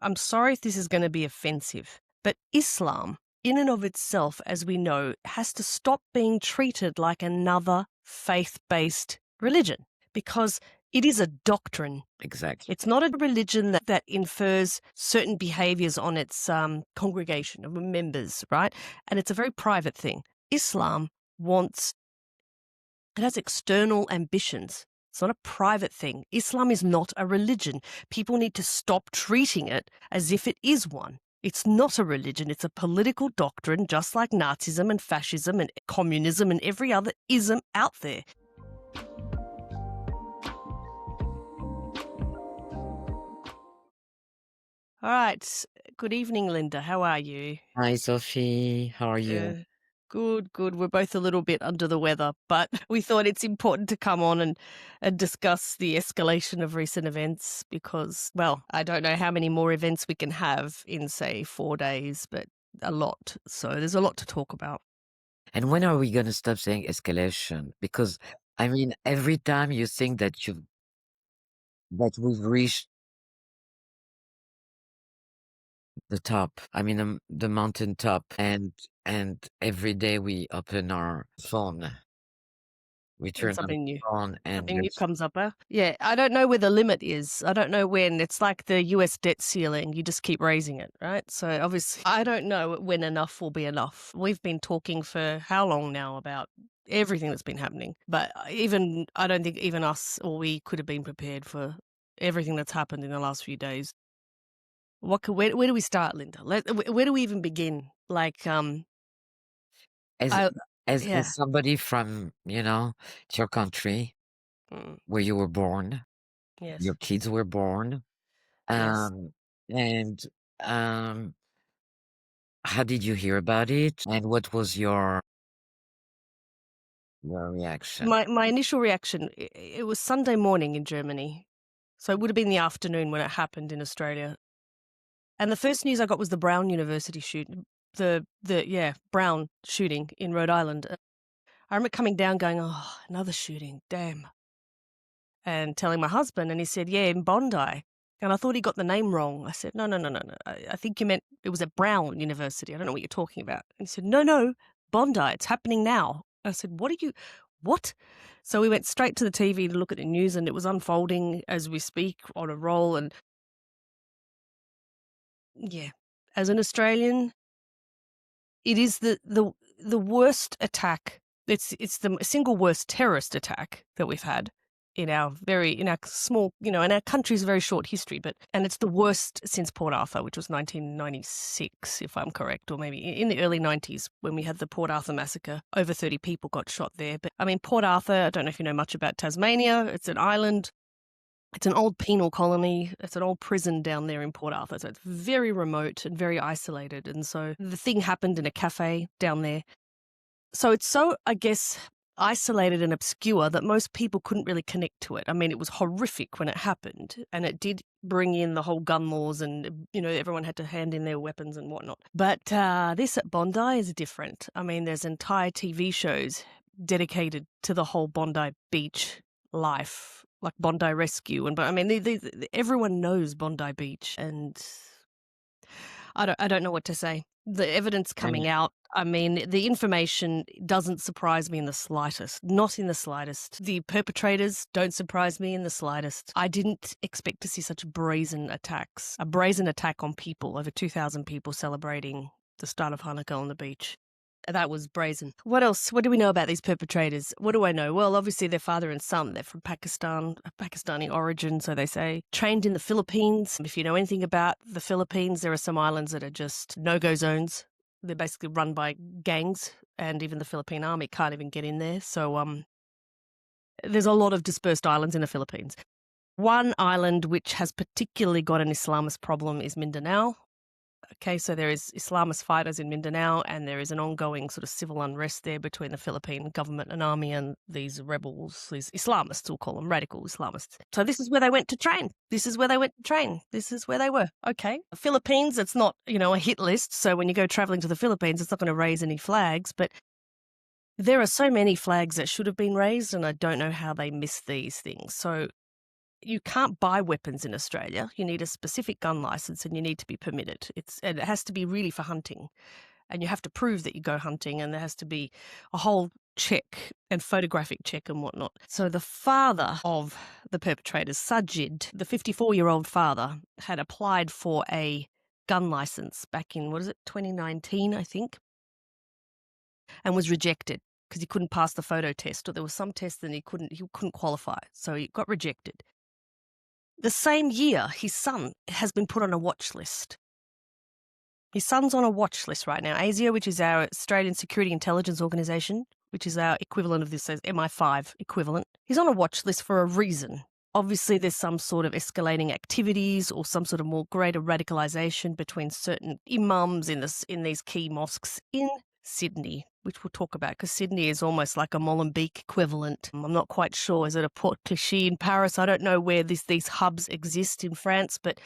I'm sorry if this is going to be offensive, but Islam, in and of itself, as we know, has to stop being treated like another faith-based religion because it is a doctrine. Exactly. It's not a religion that infers certain behaviors on its congregation of members, right? And it's a very private thing. Islam it has external ambitions. It's not a private thing. Islam is not a religion. People need to stop treating it as if it is one. It's not a religion. It's a political doctrine, just like Nazism and fascism and communism and every other ism out there. All right. Good evening, Linda. How are you? Hi, Sophie. How are you? Good, good. We're both a little bit under the weather, but we thought it's important to come on and discuss the escalation of recent events because, well, I don't know how many more events we can have in, say, 4 days, but a lot. So there's a lot to talk about. And when are we going to stop saying escalation? Because, I mean, every time you think that we've reached the top, I mean, the mountain top, and every day we open our phone, we And turn on something new. the phone, and Something new there's comes up, huh? Yeah, I don't know where the limit is. I don't know when. It's like the US debt ceiling. You just keep raising it, right? So obviously, I don't know when enough will be enough. We've been talking for how long now about everything that's been happening. But I don't think even us or we could have been prepared for everything that's happened in the last few days. Where do we start, Linda? Where do we even begin? Like, as I, as yeah. somebody from your country Mm, where you were born, your yes, kids were born, yes. and um how did you hear about it? And what was your reaction? My initial reaction, it was Sunday morning in Germany. So it would have been the afternoon when it happened in Australia. And the first news I got was the Brown University shooting, Brown shooting in Rhode Island. I remember coming down going, oh, another shooting, damn. And telling my husband, and he said, yeah, in Bondi. And I thought he got the name wrong. I said, no. I think you meant it was at Brown University. I don't know what you're talking about. And he said, no, Bondi, it's happening now. I said, what? So we went straight to the TV to look at the news, and it was unfolding as we speak on a roll. And yeah, as an Australian, it is the worst attack. It's the single worst terrorist attack that we've had in our small, in our country's very short history. And it's the worst since Port Arthur, which was 1996, if I'm correct, or maybe in the early 90s when we had the Port Arthur massacre. Over 30 people got shot there. But I mean, Port Arthur, I don't know if you know much about Tasmania. It's an island. It's an old penal colony. It's an old prison down there in Port Arthur. So it's very remote and very isolated. And so the thing happened in a cafe down there. So it's so, I guess, isolated and obscure that most people couldn't really connect to it. I mean, it was horrific when it happened, and it did bring in the whole gun laws and, everyone had to hand in their weapons and whatnot. But this at Bondi is different. I mean, there's entire TV shows dedicated to the whole Bondi Beach life, like Bondi Rescue. But I mean, everyone knows Bondi Beach, and I don't know what to say. The evidence coming And out, I mean, the information doesn't surprise me in the slightest. Not in the slightest. The perpetrators don't surprise me in the slightest. I didn't expect to see such brazen attacks. A brazen attack on people, over 2,000 people celebrating the start of Hanukkah on the beach. That was brazen. What else? What do we know about these perpetrators? What do I know? Well, obviously they're father and son. They're from Pakistan, Pakistani origin, so they say. Trained in the Philippines. If you know anything about the Philippines, there are some islands that are just no-go zones. They're basically run by gangs, and even the Philippine army can't even get in there. So there's a lot of dispersed islands in the Philippines. One island which has particularly got an Islamist problem is Mindanao. Okay, so there is Islamist fighters in Mindanao, and there is an ongoing sort of civil unrest there between the Philippine government and army and these rebels, these Islamists, we'll call them, radical Islamists. So this is where they went to train. This is where they were. Okay. The Philippines, it's not, a hit list. So when you go traveling to the Philippines, it's not going to raise any flags, but there are so many flags that should have been raised, and I don't know how they missed these things. So you can't buy weapons in Australia. You need a specific gun license and you need to be permitted. And it has to be really for hunting. And you have to prove that you go hunting, and there has to be a whole check and photographic check and whatnot. So the father of the perpetrators, Sajid, the 54-year-old father, had applied for a gun license back in, 2019, I think, and was rejected because he couldn't pass the photo test, or there was some test and he couldn't qualify. So he got rejected. The same year, his son has been put on a watch list. His son's on a watch list right now. ASIO, which is our Australian Security Intelligence Organisation, which is our equivalent of this as MI5 equivalent. He's on a watch list for a reason. Obviously, there's some sort of escalating activities or some sort of more greater radicalisation between certain imams in these key mosques in Sydney, which we'll talk about, because Sydney is almost like a Molenbeek equivalent. I'm not quite sure. Is it a Port Clichy in Paris? I don't know where these hubs exist in France, but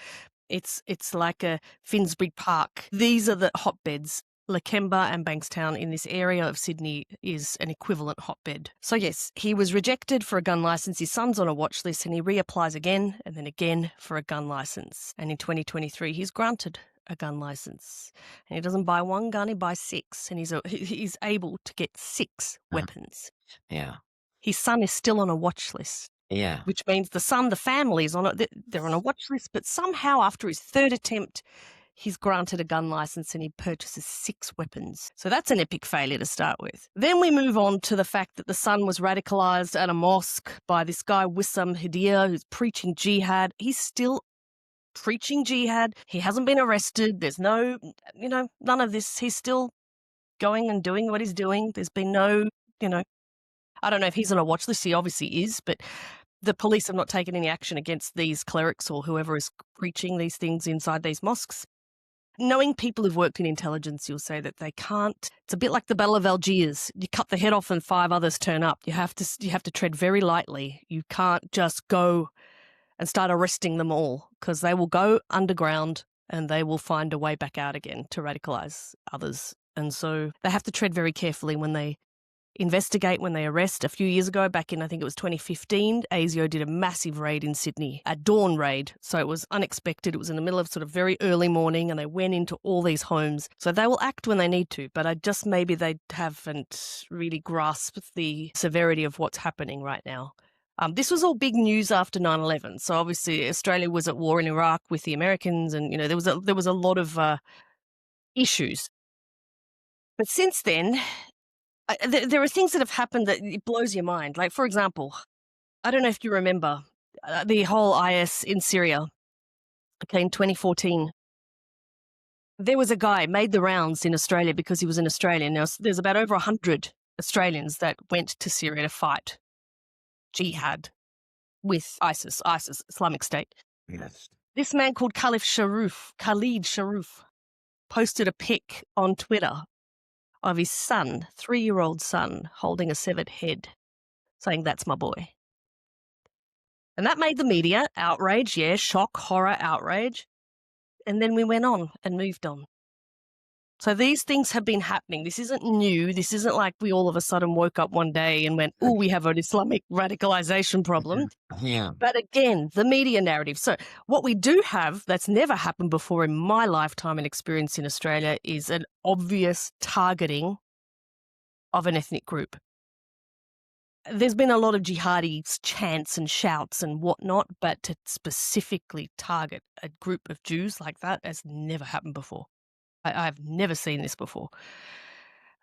it's like a Finsbury Park. These are the hotbeds. Lakemba and Bankstown in this area of Sydney is an equivalent hotbed. So yes, he was rejected for a gun licence. His son's on a watch list and he reapplies again and then again for a gun licence. And in 2023, he's granted a gun licence. And he doesn't buy one gun, he buys 6. And he's able to get 6 weapons. Yeah. His son is still on a watch list. Yeah. Which means the family is they're on a watch list, but somehow after his 3rd attempt, he's granted a gun license and he purchases 6 weapons. So that's an epic failure to start with. Then we move on to the fact that the son was radicalized at a mosque by this guy, Wissam Hadia, who's preaching jihad. He's still preaching jihad. He hasn't been arrested. There's no, none of this. He's still going and doing what he's doing. There's been no, I don't know if he's on a watch list. He obviously is, but the police have not taken any action against these clerics or whoever is preaching these things inside these mosques. Knowing people who've worked in intelligence, you'll say that they can't. It's a bit like the Battle of Algiers. You cut the head off and 5 others turn up. You have to tread very lightly. You can't just go and start arresting them all, because they will go underground and they will find a way back out again to radicalise others. And so they have to tread very carefully when they investigate, when they arrest. A few years ago, back in, I think it was 2015, ASIO did a massive raid in Sydney, a dawn raid. So it was unexpected. It was in the middle of sort of very early morning and they went into all these homes. So they will act when they need to, but maybe they haven't really grasped the severity of what's happening right now. This was all big news after 9/11. So obviously Australia was at war in Iraq with the Americans, and there was a lot of issues. But since then, there are things that have happened that it blows your mind. Like, for example, I don't know if you remember the whole IS in Syria. Okay, in 2014, there was a guy made the rounds in Australia because he was an Australian. Now, there's about over 100 Australians that went to Syria to fight jihad with ISIS, Islamic State. Yes. This man called Khalid Sharif, posted a pic on Twitter of his son, 3-year-old son, holding a severed head, saying, "That's my boy." And that made the media outrage, shock, horror, outrage. And then we went on and moved on. So these things have been happening. This isn't new. This isn't like we all of a sudden woke up one day and went, "Oh, we have an Islamic radicalization problem." Yeah. But again, the media narrative. So what we do have that's never happened before in my lifetime and experience in Australia is an obvious targeting of an ethnic group. There's been a lot of jihadi chants and shouts and whatnot, but to specifically target a group of Jews like that has never happened before. I've never seen this before.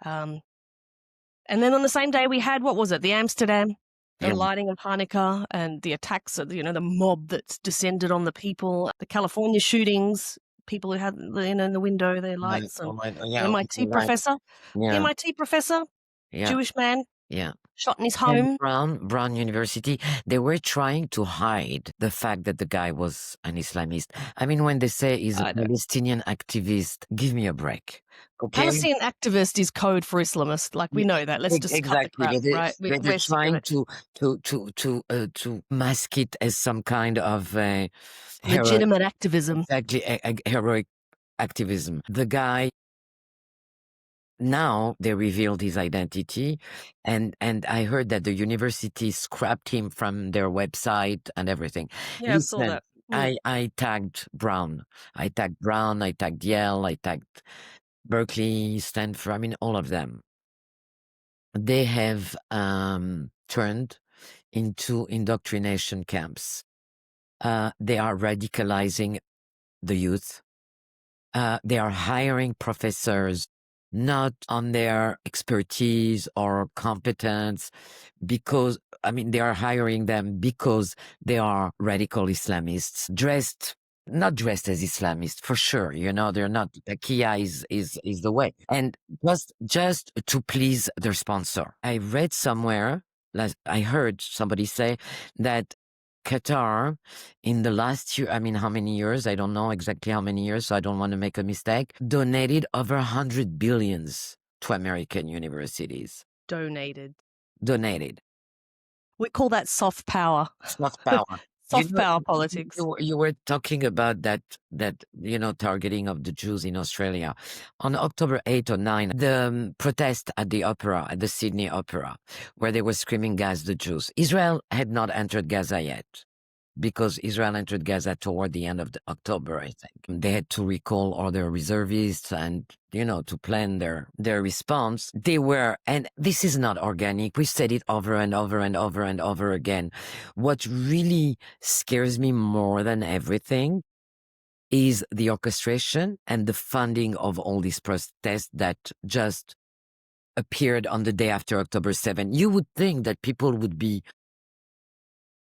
And then on the same day we had, the Amsterdam, the lighting of Chanukah and the attacks of, the mob that's descended on the people, the California shootings, people who had, in the window, their lights. And the MIT professor, Jewish man, shot in his home. Brown University, they were trying to hide the fact that the guy was an Islamist. I mean, when they say he's a Palestinian activist, give me a break. Okay? Palestinian activist is code for Islamist. Like, we know that. Let's just exactly. cut the crap, right? They're trying to mask it as some kind of legitimate activism. Exactly, heroic activism. The guy now they revealed his identity, and I heard that the university scrapped him from their website and everything. Yeah, I saw Listen, that. Mm. I tagged Brown. I tagged Brown, I tagged Yale, I tagged Berkeley, Stanford, I mean, all of them. They have turned into indoctrination camps. They are radicalizing the youth. They are hiring professors not on their expertise or competence, because, I mean, they are hiring them because they are radical Islamists, not dressed as Islamists, for sure. They're not. Takia is the way. And just to please their sponsor. I read somewhere, I heard somebody say that Qatar, in the last year, I mean, how many years? I don't know exactly how many years, so I don't want to make a mistake, donated over 100 billions to American universities. Donated. Donated. We call that soft power. Soft power. Soft power politics. You were talking about that targeting of the Jews in Australia. On October 8 or 9, the protest at the opera, at the Sydney Opera, where they were screaming, "Gaza the Jews." Israel had not entered Gaza yet, because Israel entered Gaza toward the end of October, I think. They had to recall all their reservists and, to plan their response. And this is not organic. We've said it over and over and over and over again. What really scares me more than everything is the orchestration and the funding of all these protests that just appeared on the day after October 7. You would think that people would be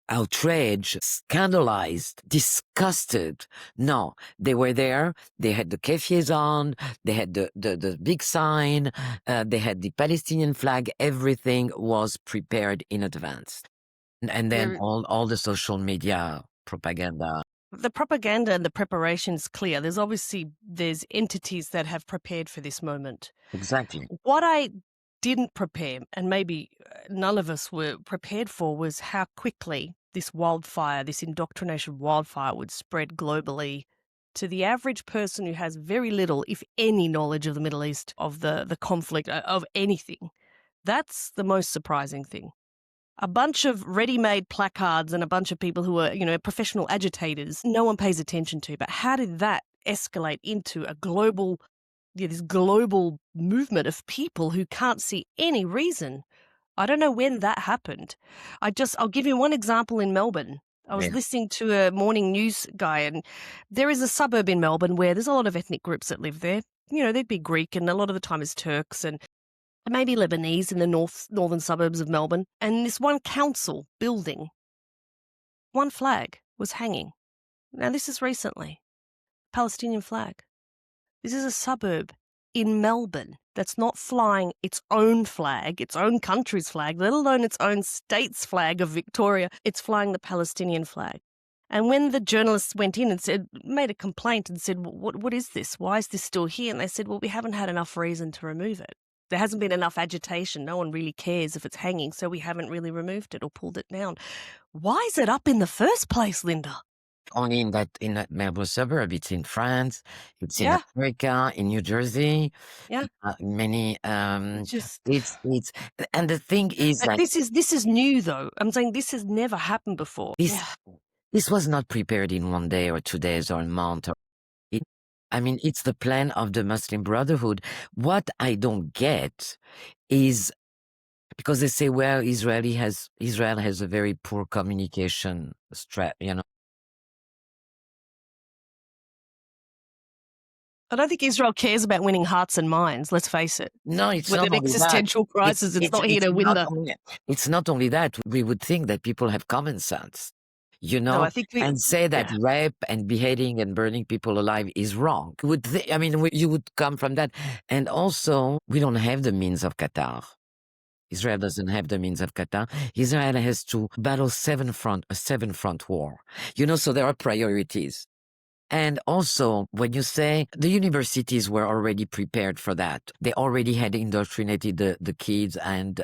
outraged, scandalized, disgusted. No, they were there. They had the kefirs on. They had the big sign. They had the Palestinian flag. Everything was prepared in advance. And then all the social media propaganda. The propaganda and the preparation is clear. There's entities that have prepared for this moment. Exactly. What I didn't prepare, and maybe none of us were prepared for, was how quickly this wildfire, this indoctrination wildfire, would spread globally to the average person who has very little, if any, knowledge of the Middle East, of the conflict, of anything. That's the most surprising thing. A bunch of ready-made placards and a bunch of people who are, professional agitators, no one pays attention to. But how did that escalate into a this global movement of people who can't see any reason? I don't know when that happened. I'll give you one example in Melbourne. I was listening to a morning news guy, and there is a suburb in Melbourne where there's a lot of ethnic groups that live there. They'd be Greek, and a lot of the time is Turks, and maybe Lebanese in the northern suburbs of Melbourne. And this one council building, one flag was hanging. Now, this is recently. Palestinian flag. This is a suburb in Melbourne that's not flying its own flag, its own country's flag, let alone its own state's flag of Victoria. It's flying the Palestinian flag. And when the journalists went in and made a complaint and said, what is this? Why is this still here? And they said, well, we haven't had enough reason to remove it. There hasn't been enough agitation. No one really cares if it's hanging, so we haven't really removed it or pulled it down. Why is it up in the first place, Linda? Only in that Melbourne suburb. It's in France. It's in America, in New Jersey. Yeah. Many. It's and the thing is that this is new though. I'm saying this has never happened before. This was not prepared in 1 day or 2 days or a month. It's the plan of the Muslim Brotherhood. What I don't get is, because they say, well, Israel has a very poor communication strategy. I don't think Israel cares about winning hearts and minds, let's face it. No, it's with not an existential crisis. It's not here to win It's not only that. We would think that people have common sense, No, I think and say that rape and beheading and burning people alive is wrong. You would come from that. And also, we don't have the means of Qatar. Israel doesn't have the means of Qatar. Israel has to battle a seven-front war. So there are priorities. And also, when you say the universities were already prepared for that, they already had indoctrinated the kids and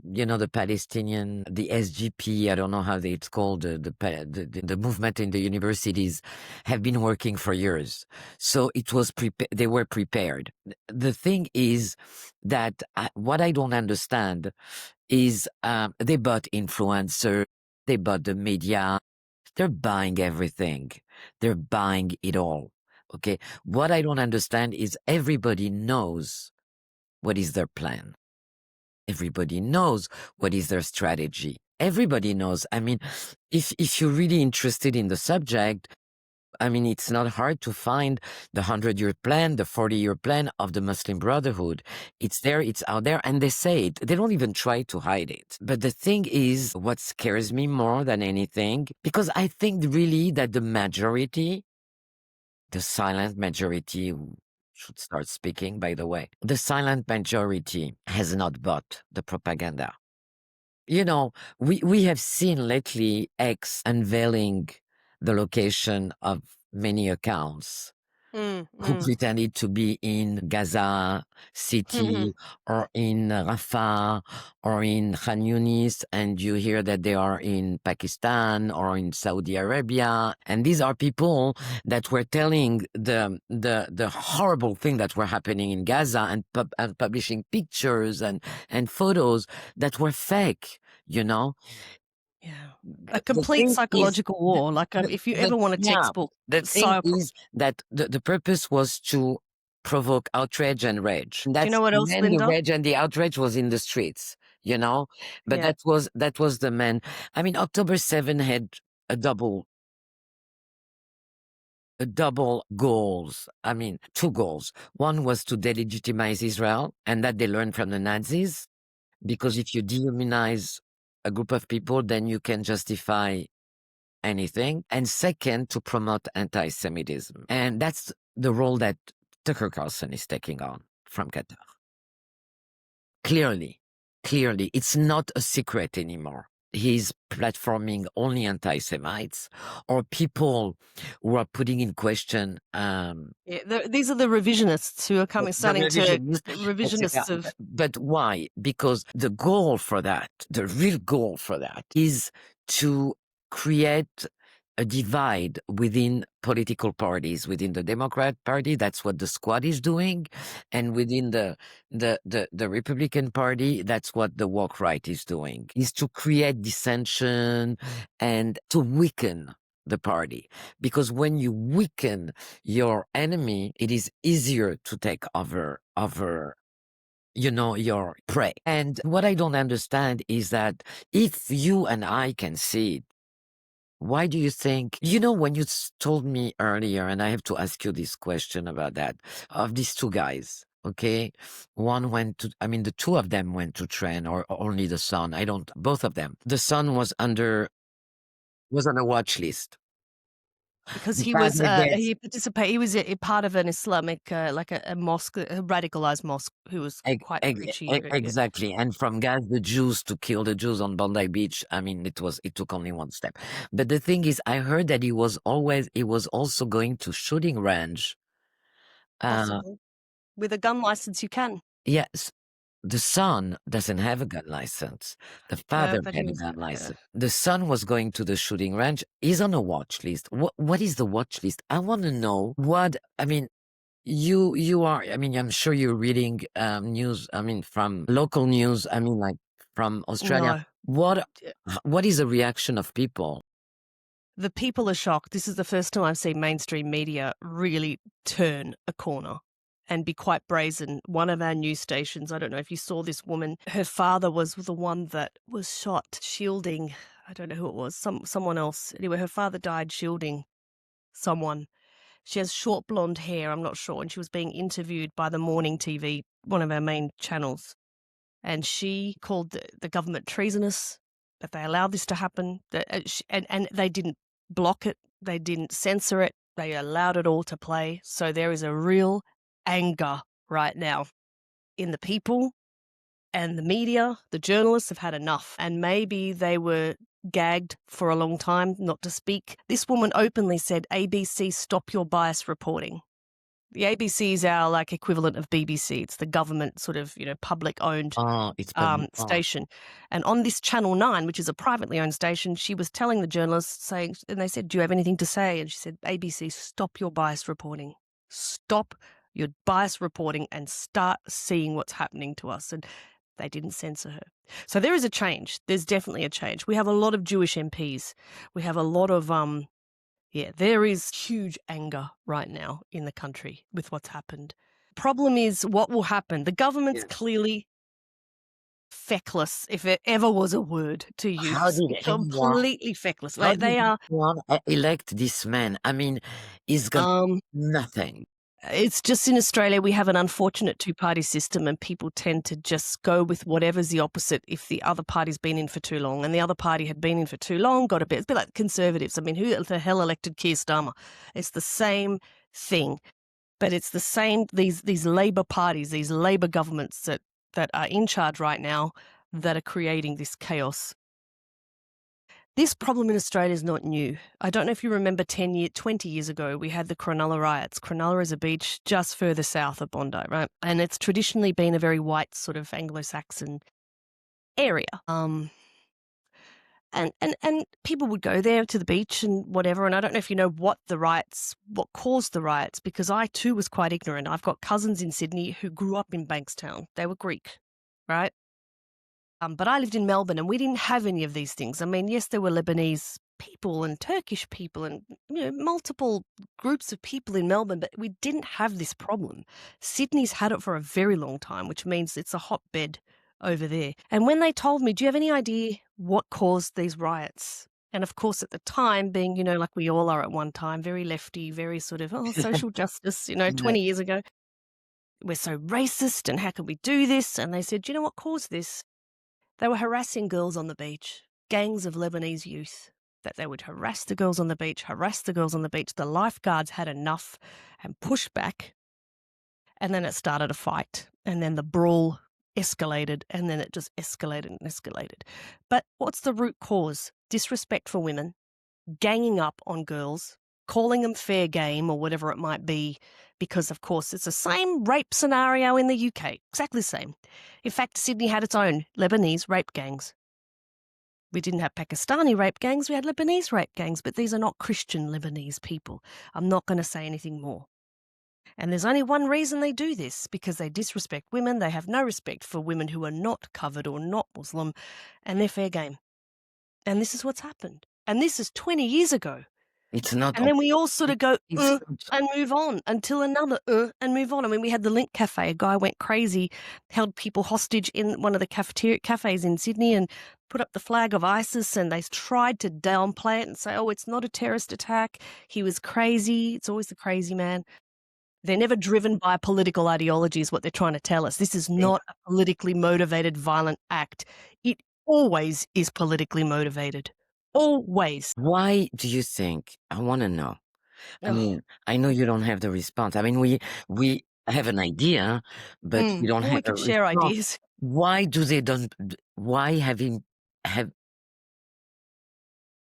the Palestinian, the SGP, I don't know how it's called, the movement in the universities have been working for years. So it was they were prepared. The thing is that what I don't understand is they bought influencers, they bought the media, they're buying everything. They're buying it all. Okay. What I don't understand is everybody knows what is their plan. Everybody knows what is their strategy. Everybody knows. I mean, if you're really interested in the subject, I mean, it's not hard to find the 100-year plan, the 40-year plan of the Muslim Brotherhood. It's there, it's out there, and they say it. They don't even try to hide it. But the thing is, what scares me more than anything, because I think really that the majority, the silent majority, who should start speaking, by the way, the silent majority has not bought the propaganda. We have seen lately X unveiling the location of many accounts who pretended to be in Gaza City or in Rafah or in Khan Yunis, and you hear that they are in Pakistan or in Saudi Arabia. And these are people that were telling the horrible thing that were happening in Gaza and publishing pictures and photos that were fake, you know? Yeah. A The complete thing is, psychological war. Like, if you ever want a yeah, textbook, the thing is that the purpose was to provoke outrage and rage. And do you that's know what else, when the Linda? rage and the outrage was in the streets, but Yeah. that was the man. I mean, October 7 had a double goals. I mean, two goals. One was to delegitimize Israel, and that they learned from the Nazis, because if you dehumanize a group of people, then you can justify anything. And second, to promote anti-Semitism. And that's the role that Tucker Carlson is taking on from Qatar. Clearly, it's not a secret anymore. He's platforming only anti-Semites or people who are putting in question Yeah, these are the revisionists who are the starting to revisionist, etc. revisionists of. But why? Because the goal for that, the real goal for that, is to create a divide within political parties. Within the Democrat Party, that's what the Squad is doing, and within the Republican Party, that's what the woke right is doing. Is to create dissension and to weaken the party, because when you weaken your enemy, it is easier to take over your prey. And what I don't understand is that if you and I can see it, why do you think, when you told me earlier, and I have to ask you this question about that, of these two guys, okay? The two of them went to train, or only the son, both of them. The son was on a watch list. Because The he was father gets he was a part of an Islamic like a mosque, a radicalized mosque, who was quite preachy. Yeah. exactly. And from the Jews, to kill the Jews on Bondi Beach, I mean, it took only one step. But the thing is, I heard that he was also going to shooting range. Possible. With a gun license, you can. Yes, the son doesn't have a gun license. The father But he had a was, gun yeah. license. The son was going to the shooting range. He's on a watch list. What is the watch list? I want to know what, I mean, you are, I mean, I'm sure you're reading news, I mean, from local news, I mean, like from Australia. No. What is the reaction of people? The people are shocked. This is the first time I've seen mainstream media really turn a corner and be quite brazen. One of our news stations, I don't know if you saw this woman, her father was the one that was shot shielding, I don't know who it was, someone else. Anyway, her father died shielding someone. She has short blonde hair, I'm not sure, and she was being interviewed by the Morning TV, one of our main channels. And she called the government treasonous, that they allowed this to happen, and they didn't block it, they didn't censor it, they allowed it all to play. So there is a real anger right now in the people, and the media, the journalists have had enough, and maybe they were gagged for a long time not to speak. This woman openly said, ABC, stop your bias reporting. The ABC is our like equivalent of BBC. It's the government sort of, public owned Oh, it's public. Oh, station. And on this Channel 9, which is a privately owned station, she was telling the journalists and they said, "Do you have anything to say?" And she said, "ABC, stop your bias reporting. Stop your bias reporting and start seeing what's happening to us." And they didn't censor her. So there is a change. There's definitely a change. We have a lot of Jewish MPs. We have a lot of there is huge anger right now in the country with what's happened. Problem is, what will happen? The government's yeah. clearly feckless, if it ever was a word to How use. did anyone, Completely feckless. how They did are. anyone elect this man? I mean, he's got Um, nothing. it's just in Australia we have an unfortunate two-party system, and people tend to just go with whatever's the opposite. If the other party's been in for too long, and the other party had been in for too long, got a bit. It's a bit like Conservatives. I mean, who the hell elected Keir Starmer? It's the same thing. But it's the same, these Labor parties, these Labor governments that are in charge right now that are creating this chaos. This problem in Australia is not new. I don't know if you remember 20 years ago, we had the Cronulla riots. Cronulla is a beach just further south of Bondi, right? And it's traditionally been a very white sort of Anglo-Saxon area. And people would go there to the beach and whatever. And I don't know if you know what caused the riots, because I too was quite ignorant. I've got cousins in Sydney who grew up in Bankstown. They were Greek, right? But I lived in Melbourne and we didn't have any of these things. I mean, yes, there were Lebanese people and Turkish people and multiple groups of people in Melbourne, but we didn't have this problem. Sydney's had it for a very long time, which means it's a hotbed over there. And when they told me, "Do you have any idea what caused these riots?" And of course, at the time, being, like we all are at one time, very lefty, very sort of, social justice, Yeah. 20 years ago, we're so racist and how can we do this? And they said, "Do you know what caused this?" They were harassing girls on the beach, gangs of Lebanese youth, that they would harass the girls on the beach, harass the girls on the beach. The lifeguards had enough and pushed back, and then it started a fight, and then the brawl escalated, and then it just escalated and escalated. But what's the root cause? Disrespect for women, ganging up on girls, calling them fair game or whatever it might be, because, of course, it's the same rape scenario in the UK, exactly the same. In fact, Sydney had its own Lebanese rape gangs. We didn't have Pakistani rape gangs, we had Lebanese rape gangs, but these are not Christian Lebanese people. I'm not going to say anything more. And there's only one reason they do this, because they disrespect women. They have no respect for women who are not covered or not Muslim, and they're fair game. And this is what's happened. And this is 20 years ago. It's not. And then we all sort of go, It's and move on until another, and move on. I mean, we had the Link Cafe. A guy went crazy, held people hostage in one of the cafes in Sydney and put up the flag of ISIS, and they tried to downplay it and say, "Oh, it's not a terrorist attack. He was crazy." It's always the crazy man. They're never driven by political ideology is what they're trying to tell us. This is not a politically motivated violent act. It always is politically motivated. Always. Why do you think? I want to know. I Ugh. mean, I know you don't have the response. I mean, we have an idea, but we don't Well, we have a could share response. ideas. Why do they don't? Why have they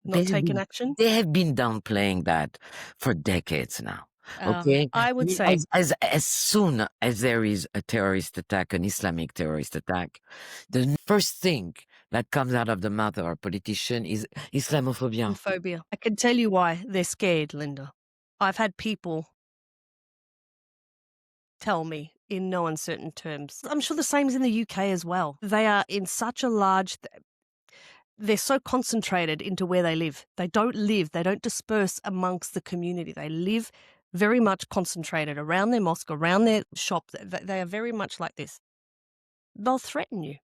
Not have taken been action? they have been downplaying that for decades now? Okay, I would say as soon as there is a terrorist attack, an Islamic terrorist attack, the first thing that comes out of the mouth of our politician is Islamophobia. phobia. I can tell you why they're scared, Linda. I've had people tell me in no uncertain terms. I'm sure the same is in the UK as well. They are in such a large, they're so concentrated into where they live. They don't disperse amongst the community. They live very much concentrated around their mosque, around their shop. They are very much like this. They'll threaten you.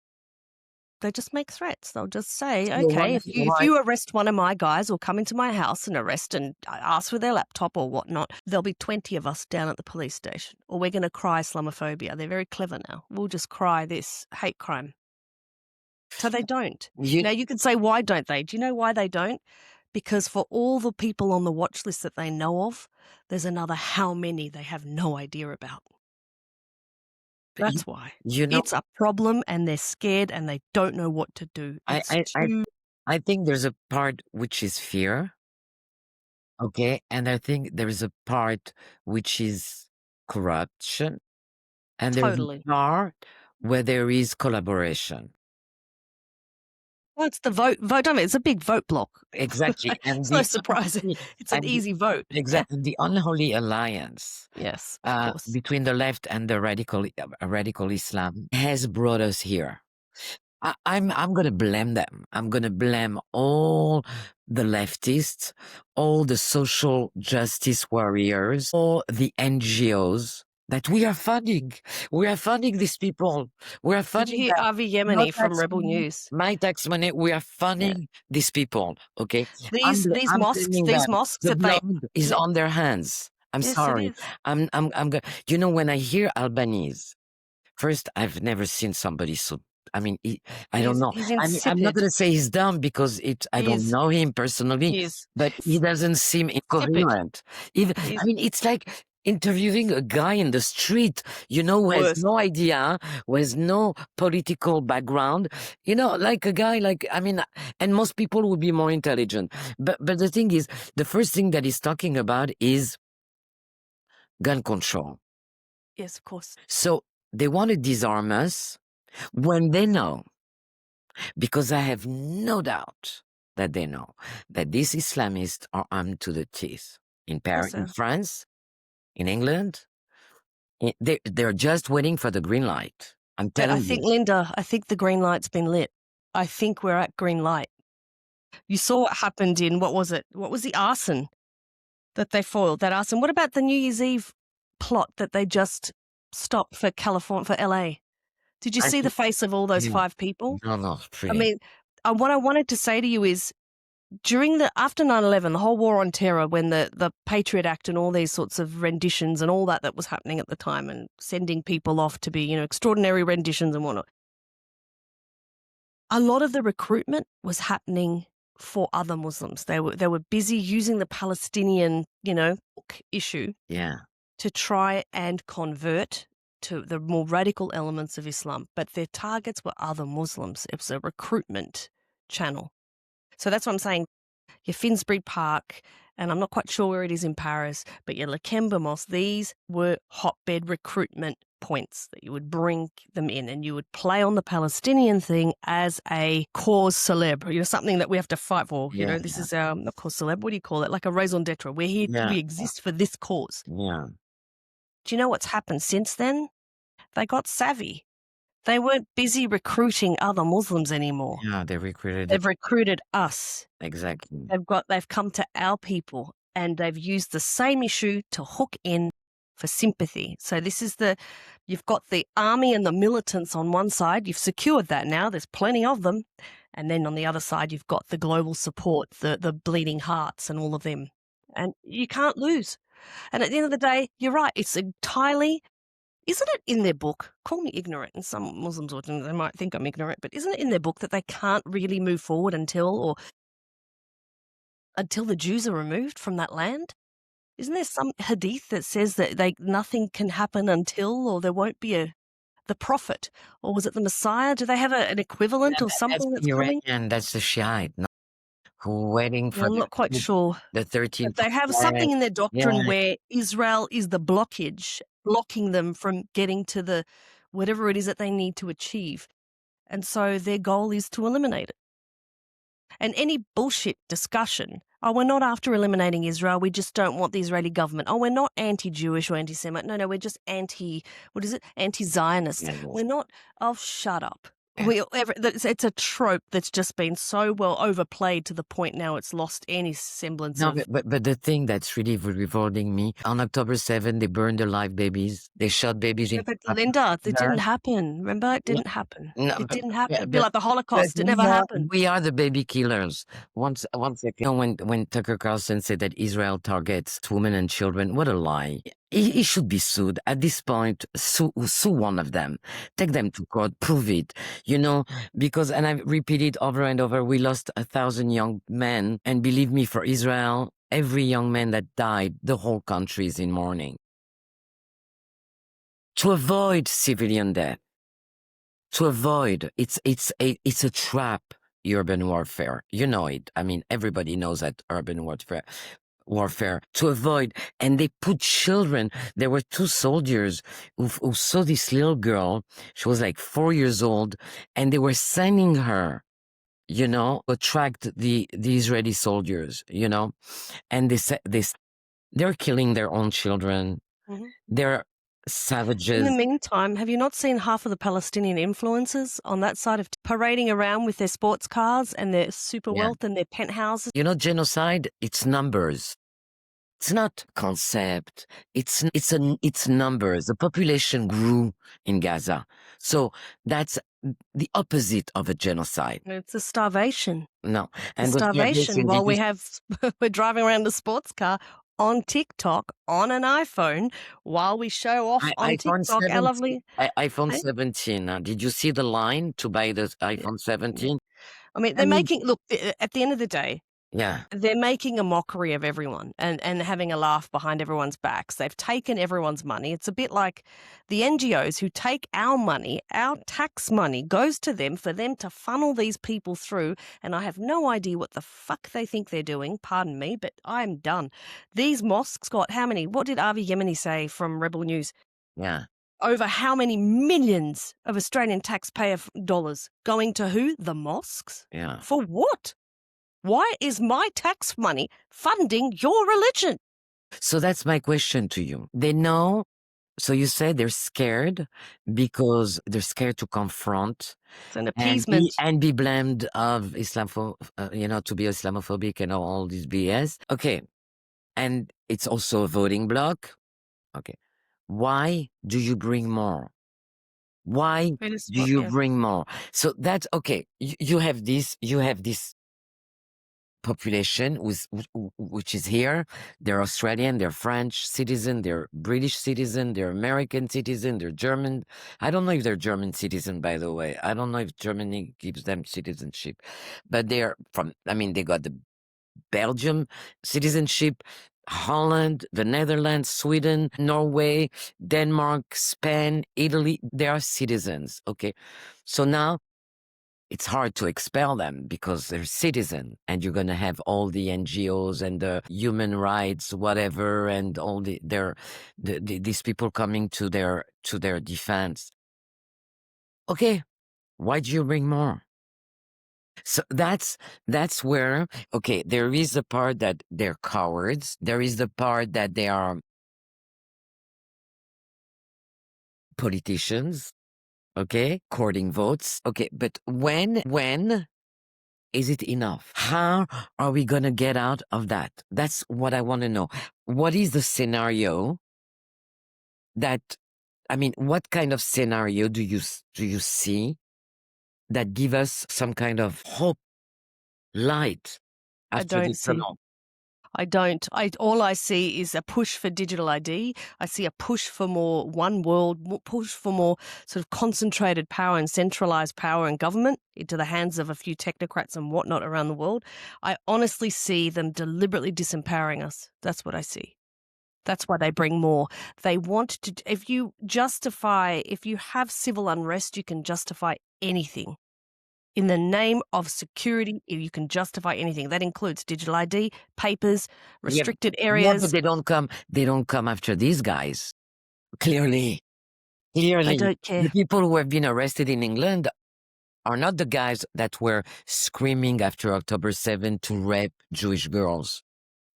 They just make threats. They'll just say, So "Okay, if why you arrest one of my guys or come into my house and arrest and ask for their laptop or whatnot, there'll be 20 of us down at the police station, or we're going to cry Islamophobia." They're very clever now. We'll just cry this hate crime. So they don't. you Now you could say, why don't they? Do you know why they don't? Because for all the people on the watch list that they know of, there's another how many they have no idea about. you That's why. you know? It's a problem and they're scared and they don't know what to do. I It's I I too. I think there's a part which is fear, okay, and I think there is a part which is corruption, and there's a Totally. part where there is collaboration. Well, it's the vote on it. It's a big vote block. Exactly. And It's no the surprise. It's an and the easy vote. exactly the unholy alliance Yes, of course. between the left and the radical Islam has brought us here. I'm gonna blame them. I'm gonna blame all the leftists, all the social justice warriors, all the NGOs that we are funding. We are funding these people. We are Did you funding hear them. Avi Your Yemeni from tax Rebel money, News? my tax money. We are Yeah. funding these people. Okay, These I'm mosques, telling them the that they blood is yeah. on their hands. I'm Yes, it sorry. is. I'm going. You know, when I hear Albanese, first, I've never seen somebody so. I mean, I don't know. He's I mean, I'm not insipid. going to say he's dumb because I He don't is. know him personally, He is. but he doesn't seem Insipid. incoherent. Even, I He's mean, it's like interviewing a guy in the street, you know, who has worse. no idea, who has no political background, you know, like a guy like, I mean, and most people would be more intelligent. But the thing is, the first thing that he's talking about is gun control. Yes, of course. So they want to disarm us when they know, because I have no doubt that they know that these Islamists are armed to the teeth in Paris, in Also. France, in England. They're just waiting for the green light. I'm But I telling think, you. Linda, I think the green light's been lit. I think we're at green light. You saw what happened in, what was it? What was the arson that they foiled? That arson. What about the New Year's Eve plot that they just stopped for California, for LA? Did you I see the think, face of all those yeah, 5 people? no, I really. mean, what I wanted to say to you is, after 9/11, the whole war on terror, when the Patriot Act and all these sorts of renditions and all that was happening at the time, and sending people off to be, extraordinary renditions and whatnot, a lot of the recruitment was happening for other Muslims. They were busy using the Palestinian, issue Yeah, to try and convert to the more radical elements of Islam, but their targets were other Muslims. It was a recruitment channel. So that's what I'm saying. Your Finsbury Park, and I'm not quite sure where it is in Paris, but your Lakemba Mosque, these were hotbed recruitment points that you would bring them in, and you would play on the Palestinian thing as a cause célèbre, something that we have to fight for. yeah, This is our, not cause célèbre, what do you call it? Like a raison d'etre. We're here, yeah, we exist for this cause. yeah. Do you know what's happened since then? They got savvy. They weren't busy recruiting other Muslims anymore. Yeah, they recruited They've recruited us. exactly. They've come to our people, and they've used the same issue to hook in for sympathy. So you've got the army and the militants on one side. You've secured that now. There's plenty of them. And then on the other side, you've got the global support, the bleeding hearts and all of them. And you can't lose. And at the end of the day, you're right. It's entirely, isn't it in their book? Call me ignorant, and some Muslims they might think I'm ignorant, but isn't it in their book that they can't really move forward until the Jews are removed from that land? Isn't there some hadith that says that nothing can happen until, or there won't be the prophet, or was it the Messiah? Do they have an equivalent Yeah, or that's something that's the coming? Iranian, that's the Shiite, no? Who waiting Well, for I'm not quite sure. the But 13th they have something in their Yeah, doctrine where Israel is the blockage, blocking them from getting to the whatever it is that they need to achieve. And so their goal is to eliminate it. And any bullshit discussion, we're not after eliminating Israel, we just don't want the Israeli government. We're not anti-Jewish or anti-Semite. No, we're just anti-Zionist. yeah, We're not, shut up. yeah. It's a trope that's just been so well overplayed to the point now it's lost any semblance No, of... but the thing that's really revolting me, on October 7th, they burned alive babies. They shot babies Yeah, in but Linda, that didn't There. happen. Remember? It Yeah, didn't happen. no, It didn't happen. yeah, It'd be like the but Holocaust. It never happened. we are the baby killers. Once again, you know, when Tucker Carlson said that Israel targets women and children, what a lie. He should be sued. At this point, sue one of them. Take them to court, prove it, because, and I've repeated over and over, we lost 1,000 young men. And believe me, for Israel, every young man that died, the whole country is in mourning. To avoid civilian death, it's a trap, urban warfare. You know it. I mean, everybody knows that urban warfare. warfare to avoid, and they put children. There were two soldiers who saw this little girl. She was like 4 years old, and they were sending her, attract the Israeli soldiers, and they said they're killing their own children. Mhm. They're In the savages. meantime, have you not seen half of the Palestinian influencers on that side of parading around with their sports cars and their super Yeah. wealth and their penthouses? Genocide, it's numbers. It's not concept. It's numbers. The population grew in Gaza. So that's the opposite of a genocide. It's a starvation. No. The And the starvation starvation, while we're driving around a sports car on TikTok on an iPhone while we show off on iPhone TikTok our 17. lovely. iPhone Hey? 17. Did you see the line to buy the Yeah, iPhone yeah. 17? I mean, I they're mean, making look at the end of the day. yeah, They're making a mockery of everyone and having a laugh behind everyone's backs. They've taken everyone's money. It's a bit like the NGOs who take our money, our tax money goes to them for them to funnel these people through. And I have no idea what the fuck they think they're doing. Pardon me, but I'm done. These mosques got how many? What did Avi Yemeni say from Rebel News? yeah, Over how many millions of Australian taxpayer dollars going to who? The mosques? yeah. For what? Why is my tax money funding your religion? So that's my question to you. They know. So you said they're scared because they're scared to confront It's an and be appeasement. and be blamed of to be Islamophobic and all this BS. Okay, and it's also a voting bloc. Okay, why do you bring more? Why It is do what, you yeah. bring more? So that's okay. You have this. You have this population which is here. They're Australian, they're French citizen, they're British citizen, they're American citizen, they're German. I don't know if they're German citizen, by the way. I don't know if Germany gives them citizenship, but they're from, they got the Belgium citizenship, Holland, the Netherlands, Sweden, Norway, Denmark, Spain, Italy. They are citizens. Okay. So now it's hard to expel them because they're citizen, and you're going to have all the NGOs and the human rights, whatever, and all these people coming to their defense. Okay, why do you bring more? So that's where, okay, there is the part that they're cowards. There is the part that they are politicians. Okay, courting votes. Okay, but when is it enough? How are we going to get out of that? That's what I want to know. What is the scenario that, what kind of scenario do you see that give us some kind of hope, light I after don't this see. tunnel? I don't. All I see is a push for digital ID. I see a push for more one world, push for more sort of concentrated power and centralized power and government into the hands of a few technocrats and whatnot around the world. I honestly see them deliberately disempowering us. That's what I see. That's why they bring more. They want to, if you have civil unrest, you can justify anything. In the name of security, you can justify anything. That includes digital ID, papers, Yeah, restricted yeah, but areas. they don't come after these guys. Clearly, I clearly, don't the care. people who have been arrested in England are not the guys that were screaming after October 7th to rape Jewish girls.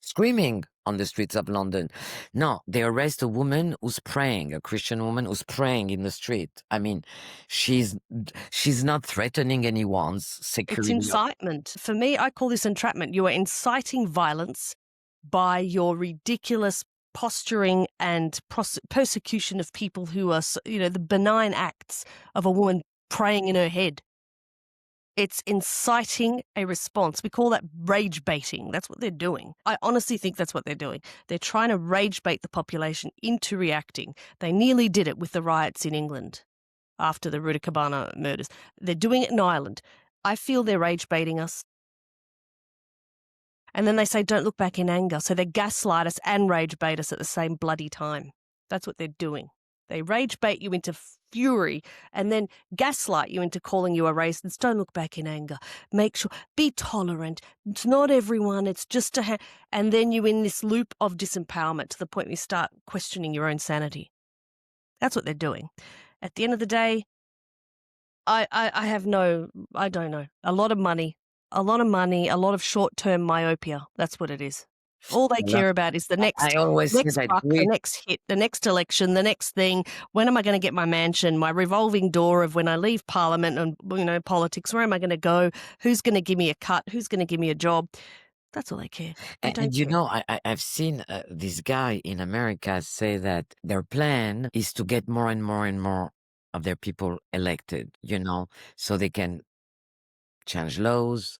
Screaming on the streets of London. No, they arrest a woman who's praying, a Christian woman who's praying in the street. She's not threatening anyone's It's security. incitement. For me, I call this entrapment. You are inciting violence by your ridiculous posturing and persecution of people who are, the benign acts of a woman praying in her head. It's inciting a response. We call that rage baiting. That's what they're doing. I honestly think that's what they're doing. They're trying to rage bait the population into reacting. They nearly did it with the riots in England after the Rudakabana murders. They're doing it in Ireland. I feel they're rage baiting us. And then they say, don't look back in anger. So they gaslight us and rage bait us at the same bloody time. That's what they're doing. They rage bait you into fury and then gaslight you into calling you a racist. Don't look back in anger. Make sure, be tolerant. It's not everyone. It's just and then you're in this loop of disempowerment to the point where you start questioning your own sanity. That's what they're doing. At the end of the day, I don't know. A lot of money, a lot of short-term myopia. That's what it is. All they I love care about is the I always say next that buck, the next hit, the next election, the next thing. When am I going to get my mansion? My revolving door of when I leave Parliament and politics. Where am I going to go? Who's going to give me a cut? Who's going to give me a job? That's all they care. They don't you care. know, I've seen this guy in America say that their plan is to get more and more and more of their people elected, so they can change laws,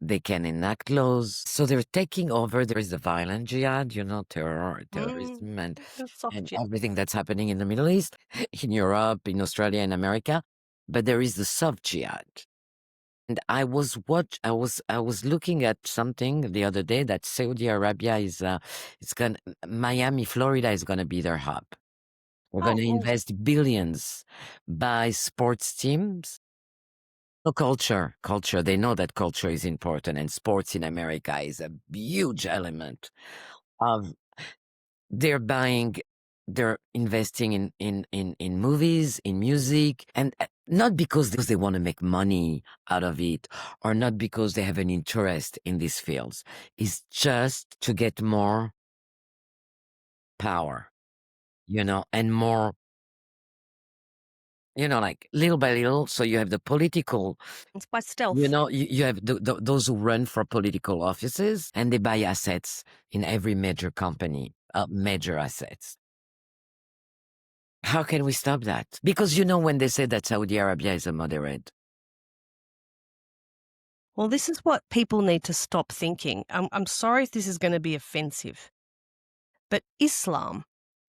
they can enact laws. So they're taking over. There is the violent jihad, terrorism, and Soft shit. everything that's happening in the Middle East, in Europe, in Australia, in America. But there is the soft jihad. And I was looking at something the other day that Saudi Arabia Miami, Florida is gonna be their hub. We're gonna Well, invest billions, buy sports teams. So culture. They know that culture is important, and sports in America is a huge element of. They're investing in movies, in music, and not because they want to make money out of it, or not because they have an interest in these fields. It's just to get more power, and more, like little by little. So you have the political, it's by stealth. you have those who run for political offices, and they buy assets in every major company, major assets. How can we stop that? Because when they say that Saudi Arabia is a moderate. Well, this is what people need to stop thinking. I'm sorry if this is going to be offensive, but Islam,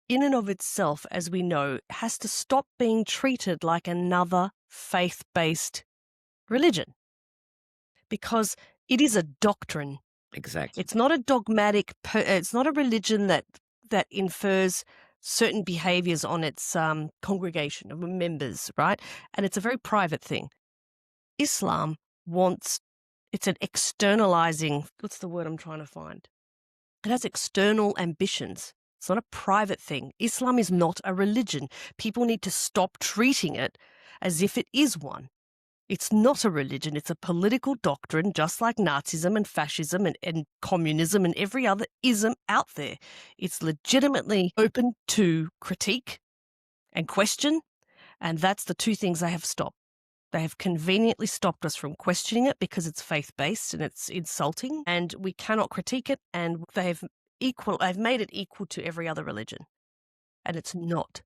in and of itself, as we know, has to stop being treated like another faith-based religion because it is a doctrine. Exactly. It's not a dogmatic. It's not a religion that infers certain behaviors on its congregation of members, right? And it's a very private thing. Islam it's an externalizing, what's the word I'm trying to find? It has external ambitions. It's not a private thing. Islam is not a religion. People need to stop treating it as if it is one. It's not a religion. It's a political doctrine, just like Nazism and fascism and communism and every other ism out there. It's legitimately open to critique and question, and that's the two things they have stopped. They have conveniently stopped us from questioning it because it's faith-based and it's insulting, and we cannot critique it, and they've made it equal to every other religion, and it's not.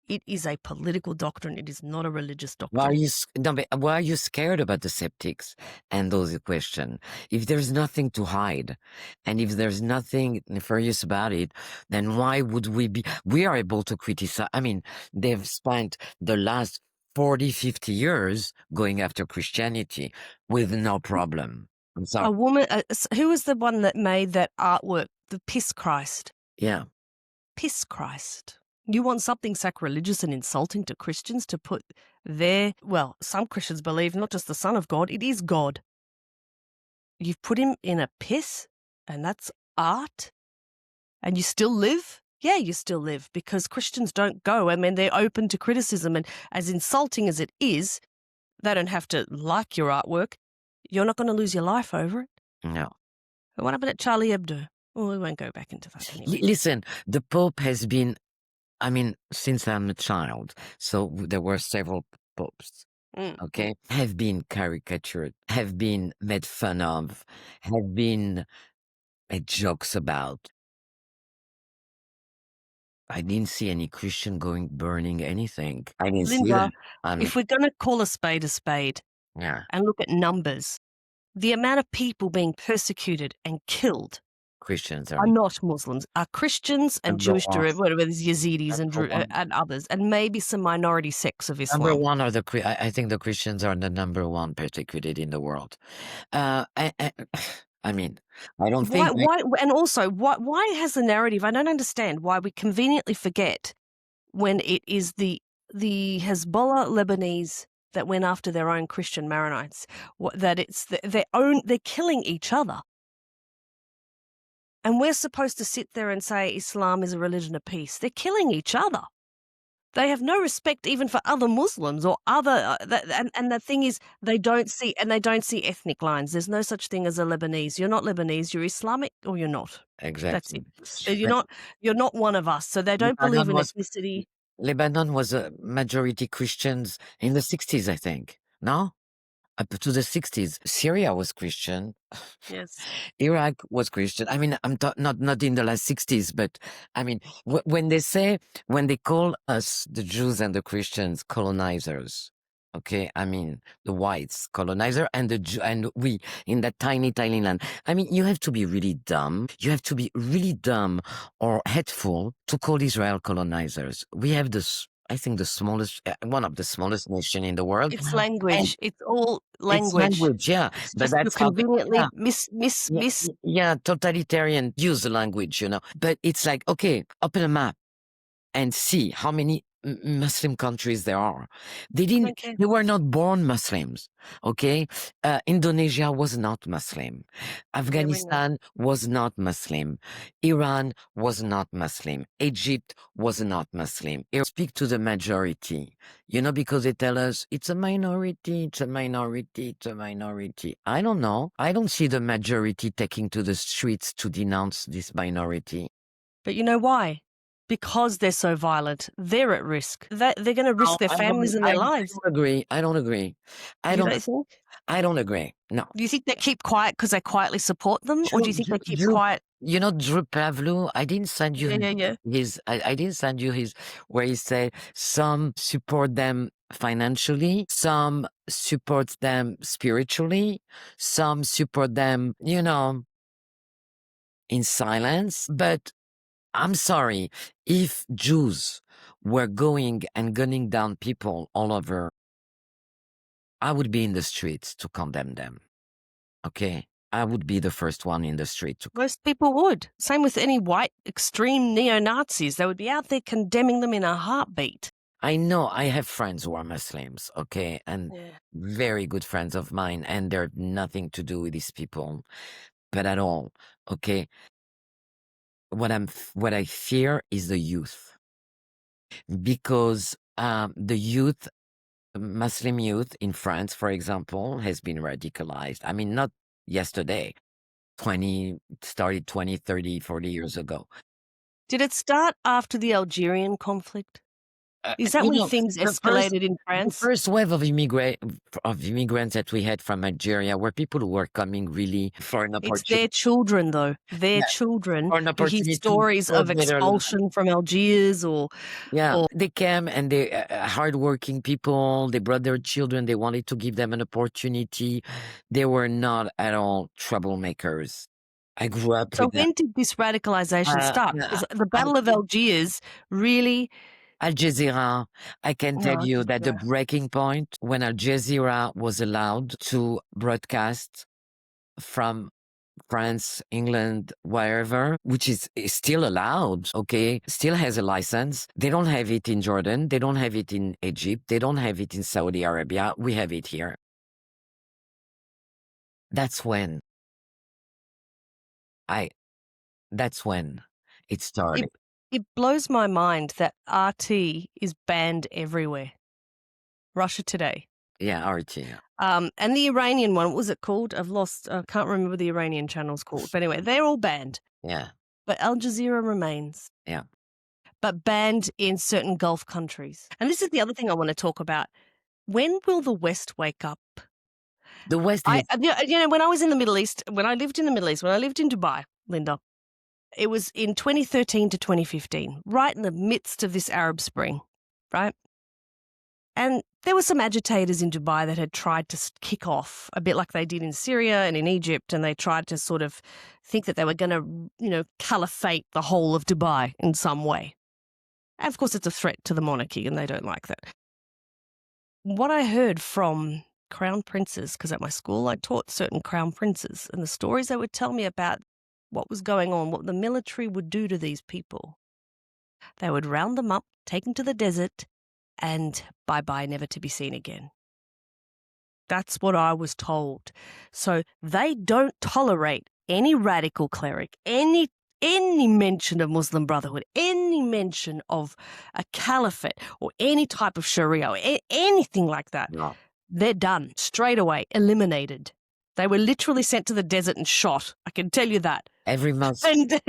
It is a political doctrine. It is not a religious doctrine. Why are you scared about the skeptics and those who question? If there's nothing to hide, and if there's nothing nefarious about it, then why would we are able to criticize? I mean, they've spent the last 40, 50 years going after Christianity with no problem. I'm sorry. A woman, who was the one that made that artwork, the Piss Christ? Yeah. Piss Christ. You want something sacrilegious and insulting to Christians to put there? Well, some Christians believe not just the Son of God, it is God. You've put him in a piss, and that's art? And you still live? Yeah, you still live, because Christians don't go. I mean, they're open to criticism, and as insulting as it is, they don't have to like your artwork. You're not going to lose your life over it. No. What happened at Charlie Hebdo? Well, we won't go back into that anyway. Listen, the Pope has been, since I'm a child, so there were several popes, okay, have been caricatured, have been made fun of, have been made jokes about. I didn't see any Christian burning anything. I didn't see Linda, that. if we're going to call a spade Yeah, and look at numbers, the amount of people being persecuted and killed Christians are not Muslims, are Christians and Number Jewish, one. whatever, there's Yazidis Number one. and others, and maybe some minority sects of Number Islam. one are I think the Christians are the number one persecuted in the world. I don't think. Why? And also, why has the narrative? I don't understand why we conveniently forget when it is the Hezbollah Lebanese that went after their own Christian Maronites, that it's they're killing each other. And we're supposed to sit there and say Islam is a religion of peace. They're killing each other. They have no respect even for other Muslims or other. And the thing is, they don't see ethnic lines. There's no such thing as a Lebanese. You're not Lebanese. You're Islamic or you're not. That's Exactly. it. You're not one of us. So they don't believe in ethnicity. Lebanon was a majority Christians in the 60s, I think. No? Up to the 60s. Syria was Christian. Yes. Iraq was Christian. I mean, I'm not in the last 60s, but I mean, when they call us, the Jews and the Christians, colonizers, okay? I mean, the whites colonizer and and we in that tiny, tiny land. I mean, you have to be really dumb. You have to be really dumb or hateful to call Israel colonizers. We have I think one of the smallest nation in the world. It's And language. It's all it's language. language, yeah. It's But just you that's how conveniently yeah, totalitarian use the language, But it's like, okay, open a map and see how many Muslim countries there are. They were not born Muslims, okay? Indonesia was not Muslim. Afghanistan was not Muslim. Iran was not Muslim. Egypt was not Muslim. Speak to the majority, because they tell us it's a minority, it's a minority, it's a minority. I don't know. I don't see the majority taking to the streets to denounce this minority. But you know why? Because they're so violent. They're at risk. They're going to risk their families and their lives. I don't agree. You don't think? I don't agree. No. Do you think they keep quiet because they quietly support them? Or do you think they keep quiet? Drew Pavlou, I didn't send you I didn't send you his, where he said some support them financially, some support them spiritually, some support them, in silence. But I'm sorry, if Jews were going and gunning down people all over, I would be in the streets to condemn them. Okay? I would be the first one in the street. Most people would. Same with any white extreme neo-Nazis. They would be out there condemning them in a heartbeat. I know. I have friends who are Muslims, okay? And very good friends of mine, and they're nothing to do with these people, but at all, okay? What I fear is the youth, because the youth, Muslim youth in France, for example, has been radicalized. I mean, not yesterday. Started 20, 30, 40 years ago. Did it start after the Algerian conflict? Is that when things escalated in France? The first wave of immigrants that we had from Algeria were people who were coming really for an opportunity. It's their children, though. Their children who hear stories of expulsion from Algiers or... They came and they hardworking people. They brought their children. They wanted to give them an opportunity. They were not at all troublemakers. I grew up. So when did this radicalization start? Because the Battle of Algiers really... Al Jazeera, I can tell you that the breaking point when Al Jazeera was allowed to broadcast from France, England, wherever, which is still allowed, okay, still has a license. They don't have it in Jordan. They don't have it in Egypt. They don't have it in Saudi Arabia. We have it here. That's when it started. It blows my mind that RT is banned everywhere. Russia Today. Yeah, RT. And the Iranian one, what was it called? I can't remember what the Iranian channel's called. But anyway, they're all banned. Yeah. But Al Jazeera remains. Yeah. But banned in certain Gulf countries. And this is the other thing I want to talk about. When will the West wake up? The West when I was in the Middle East, when I lived in Dubai, Linda, it was in 2013 to 2015, right in the midst of this Arab Spring, right? And there were some agitators in Dubai that had tried to kick off, a bit like they did in Syria and in Egypt, and they tried to sort of think that they were going to, caliphate the whole of Dubai in some way. And of course, it's a threat to the monarchy, and they don't like that. What I heard from crown princes, because at my school I taught certain crown princes, and the stories they would tell me about what was going on, what the military would do to these people, They would round them up, take them to the desert, and bye-bye, never to be seen again. That's what I was told. So they don't tolerate any radical cleric, any mention of Muslim Brotherhood, any mention of a caliphate or any type of Sharia or anything like that. No. They're done straight away, eliminated. They were literally sent to the desert and shot. I can tell you that. Every mosque, And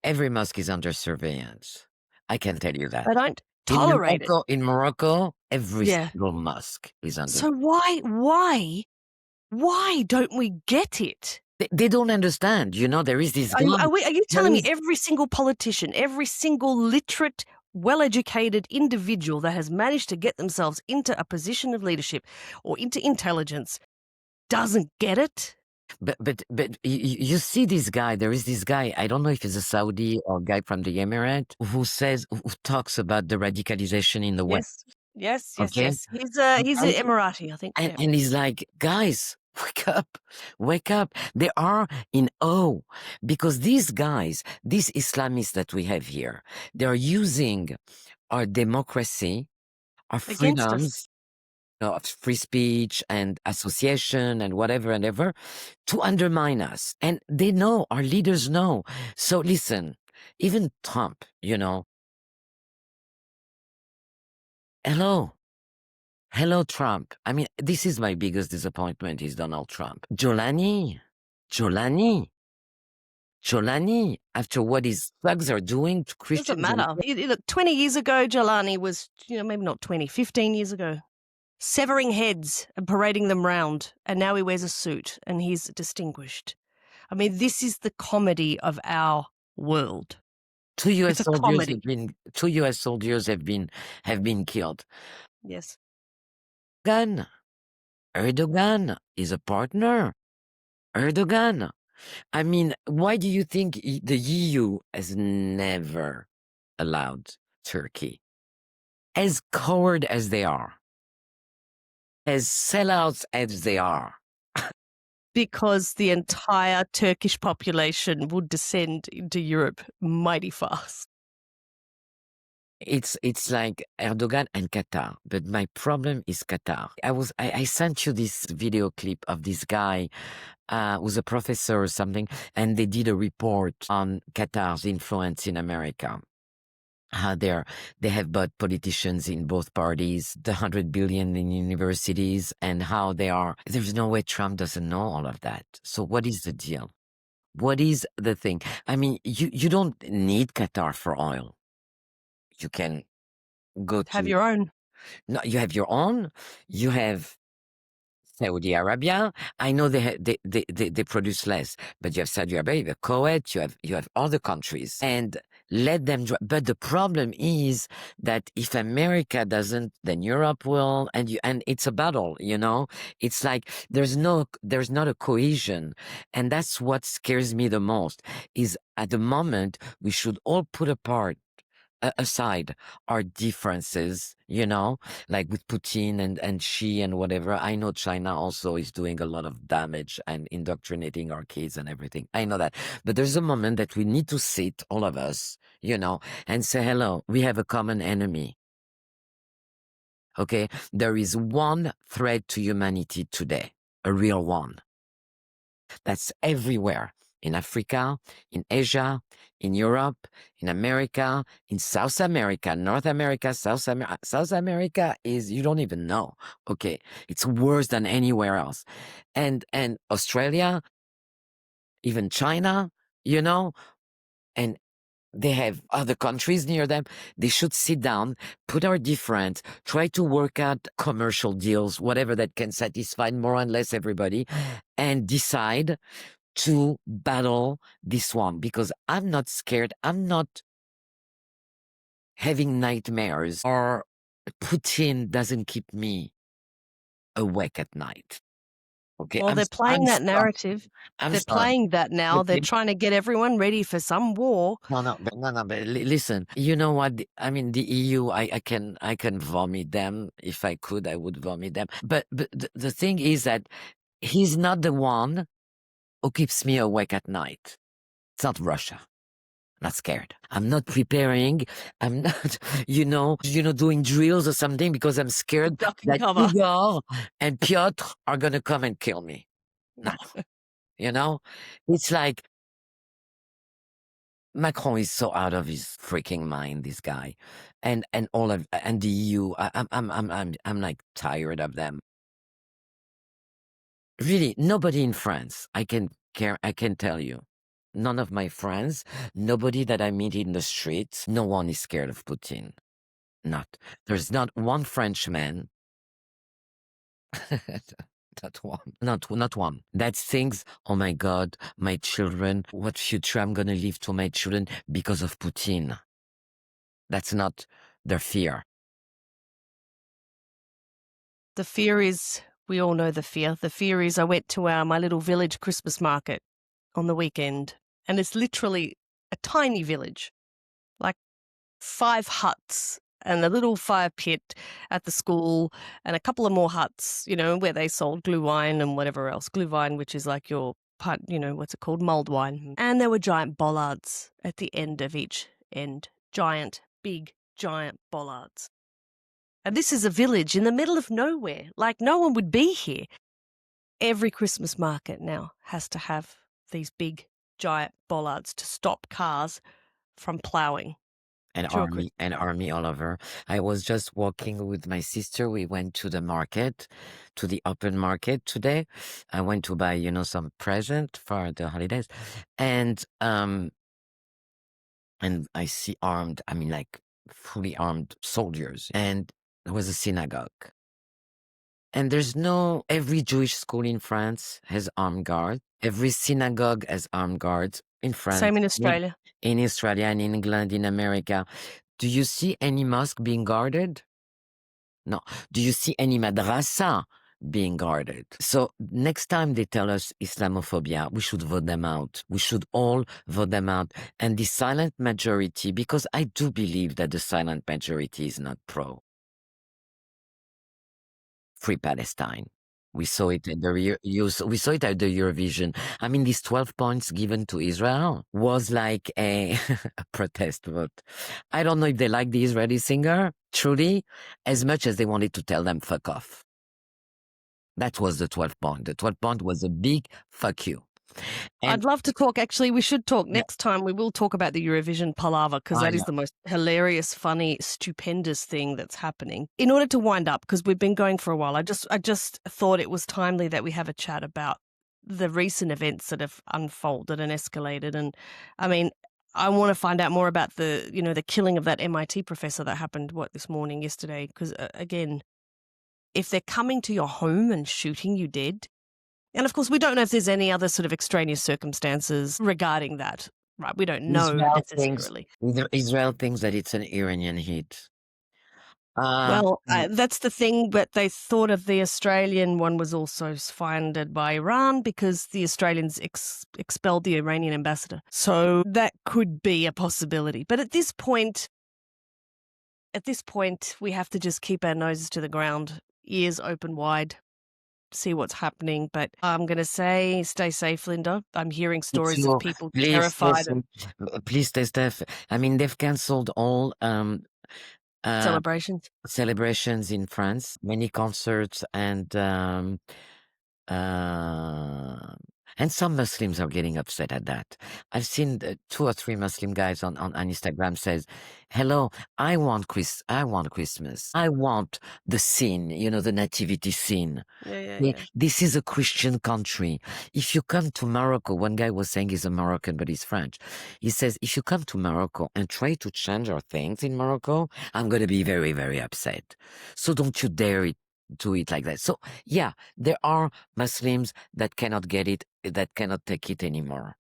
every mosque is under surveillance. I can tell you that. they don't tolerate it. In Morocco, every Yeah. single mosque is under. So why don't we get it? They don't understand. You know, there is this Are guy. you telling me every single politician, every single literate, well-educated individual that has managed to get themselves into a position of leadership or into intelligence doesn't get it? But you see this guy. There is this guy. I don't know if he's a Saudi or a guy from the Emirate who talks about the radicalization in the West. Yes. Okay, He's an and, Emirati, I think. and, Yeah. and he's like, guys, wake up. They are in awe because these guys, these Islamists that we have here, they are using our democracy, our Against us. freedoms, of free speech and association and whatever and ever to undermine us. And they know, our leaders know. So listen, even Trump, you know, hello, Trump. I mean, this is my biggest disappointment is Donald Trump. Jolani, after what his thugs are doing to Christians. Doesn't matter. Look, 20 years ago, Jelani was, maybe not 20, 15 years ago, severing heads and parading them round. And now he wears a suit and he's distinguished. I mean, this is the comedy of our world. Two U.S. It's a soldiers comedy. have been killed. Yes. Erdogan is a partner. Erdogan. I mean, why do you think the EU has never allowed Turkey, as coward as they are, as sellouts as they are? Because the entire Turkish population would descend into Europe mighty fast. It's like Erdogan and Qatar, but my problem is Qatar. I sent you this video clip of this guy who's a professor or something, and they did a report on Qatar's influence in America. How they have bought politicians in both parties, the 100 billion in universities, and how they are. There's no way Trump doesn't know all of that. So what is the deal? What is the thing? I mean, you don't need Qatar for oil. You can go to Have your own. No, you have your own. You have Saudi Arabia. I know they produce less, but you have Saudi Arabia, you have Kuwait, you have other countries, and let them. But the problem is that if America doesn't, then Europe will, and it's a battle. You know, it's like there's not a cohesion, and that's what scares me the most. Is at the moment we should all put aside our differences, you know, like with Putin and Xi and whatever. I know China also is doing a lot of damage and indoctrinating our kids and everything. I know that. But there's a moment that we need to sit, all of us, you know, and say, hello, we have a common enemy. Okay? There is one threat to humanity today, a real one. That's everywhere. In Africa, in Asia, in Europe, in America, in South America, North America, South America is, you don't even know. Okay. It's worse than anywhere else. And Australia, even China, you know, and they have other countries near them. They should sit down, put our difference, try to work out commercial deals, whatever that can satisfy more and less everybody, and decide to battle this one, because I'm not scared. I'm not having nightmares, or Putin doesn't keep me awake at night. Okay. Well, they're playing that narrative. I'm They're sorry. playing that now. They're Okay. trying to get everyone ready for some war. No, but listen, you know what? I mean, the EU, I can vomit them. If I could, I would vomit them. But the thing is that he's not the one who keeps me awake at night. It's not Russia. Not scared. I'm not preparing. I'm not, doing drills or something because I'm scared Duck and that cover. Igor and Piotr are gonna come and kill me. No, you know, it's like Macron is so out of his freaking mind. This guy, and all of and the EU. I'm like tired of them. Really, nobody in France. I can care. I can tell you. None of my friends, nobody that I meet in the streets, no one is scared of Putin. Not. There's not one Frenchman. Not one. Not one. That thinks, oh my God, my children, what future I'm gonna leave to my children because of Putin. That's not their fear. The fear is, we all know the fear. The fear is I went to my little village Christmas market on the weekend, and it's literally a tiny village, like 5 huts and a little fire pit at the school and a couple of more huts, where they sold glue wine and whatever else. Glue wine, which is like your part, what's it called? Mulled wine. And there were giant bollards at the end of each end. Big, giant bollards. And this is a village in the middle of nowhere. Like no one would be here. Every Christmas market now has to have these big, giant bollards to stop cars from ploughing. An Sure, army, an army all over. I was just walking with my sister. We went to the market, to the open market today. I went to buy, some present for the holidays, and I see armed, I mean, like fully armed soldiers, and there was a synagogue. And every Jewish school in France has armed guards. Every synagogue has armed guards in France, Same in Australia. in Australia, in England, in America. Do you see any mosque being guarded? No. Do you see any madrasa being guarded? So next time they tell us Islamophobia, we should vote them out. We should all vote them out. And the silent majority, because I do believe that the silent majority is not pro Free Palestine. We saw it at we saw it at the Eurovision. I mean, these 12 points given to Israel was like a, a protest vote. I don't know if they like the Israeli singer, truly, as much as they wanted to tell them fuck off. That was the 12th point. The 12th point was a big fuck you. And I'd love to talk. Actually, we should talk yeah, next time. We will talk about the Eurovision palaver because I that is know. the most hilarious, funny, stupendous thing that's happening. In order to wind up, because we've been going for a while, I just thought it was timely that we have a chat about the recent events that have unfolded and escalated. And I mean, I want to find out more about the killing of that MIT professor that happened this morning, yesterday. Because again, if they're coming to your home and shooting you dead. And of course, we don't know if there's any other sort of extraneous circumstances regarding that, right? We don't know Israel thinks, necessarily. Israel thinks that it's an Iranian hit. Well, that's the thing, but they thought of the Australian one was also funded by Iran because the Australians expelled the Iranian ambassador. So that could be a possibility. But at this point, we have to just keep our noses to the ground, ears open wide, see what's happening. But I'm going to say stay safe, Linda. I'm hearing stories of people terrified of Please stay safe. I mean, they've cancelled all celebrations. celebrations in France, many concerts, uh, and some Muslims are getting upset at that. I've seen 2 or 3 Muslim guys on Instagram says, "Hello, I want Christmas. I want the scene, the nativity scene. Yeah. This is a Christian country. If you come to Morocco," one guy was saying he's a Moroccan, but he's French. He says, if you come to Morocco and try to change our things in Morocco, I'm going to be very, very upset. So don't you dare do it like that. So yeah, there are Muslims that cannot get it, that cannot take it anymore.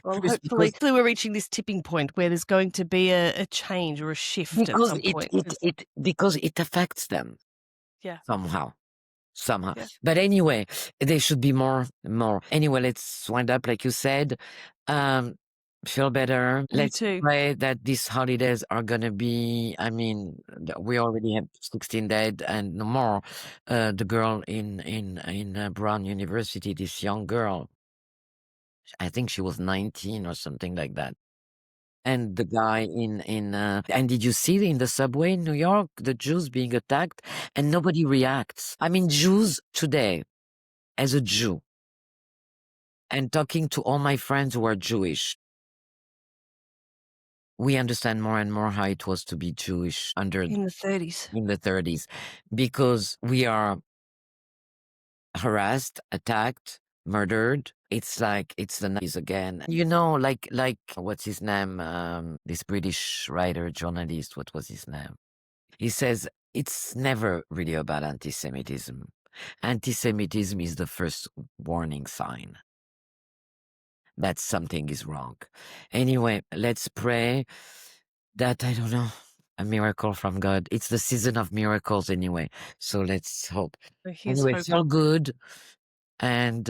Well, Just hopefully we're reaching this tipping point where there's going to be a change or a shift at some point. Because it affects them Yeah. somehow. Yeah. But anyway, there should be more. Anyway, let's wind up, like you said. Feel better. You Let's too. pray that these holidays are gonna be, I mean, we already have 16 dead and no more. The girl in Brown University, this young girl, I think she was 19 or something like that. And the guy and did you see in the subway in New York, the Jews being attacked and nobody reacts? I mean, Jews today, as a Jew, and talking to all my friends who are Jewish, we understand more and more how it was to be Jewish In the 30s. in the 30s, because we are harassed, attacked, murdered. It's like it's the 90s again. You know, like what's his name? This British writer, journalist. What was his name? He says it's never really about anti-Semitism. Anti-Semitism is the first warning sign that something is wrong. Anyway, let's pray that, I don't know, a miracle from God. It's the season of miracles anyway. So let's hope. Here's Anyway, feel hoping. good. And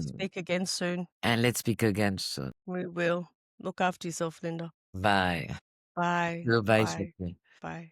Speak again soon. let's speak again soon. We will. Look after yourself, Linda. Bye. Bye. Goodbye, Bye. Sophie. Bye.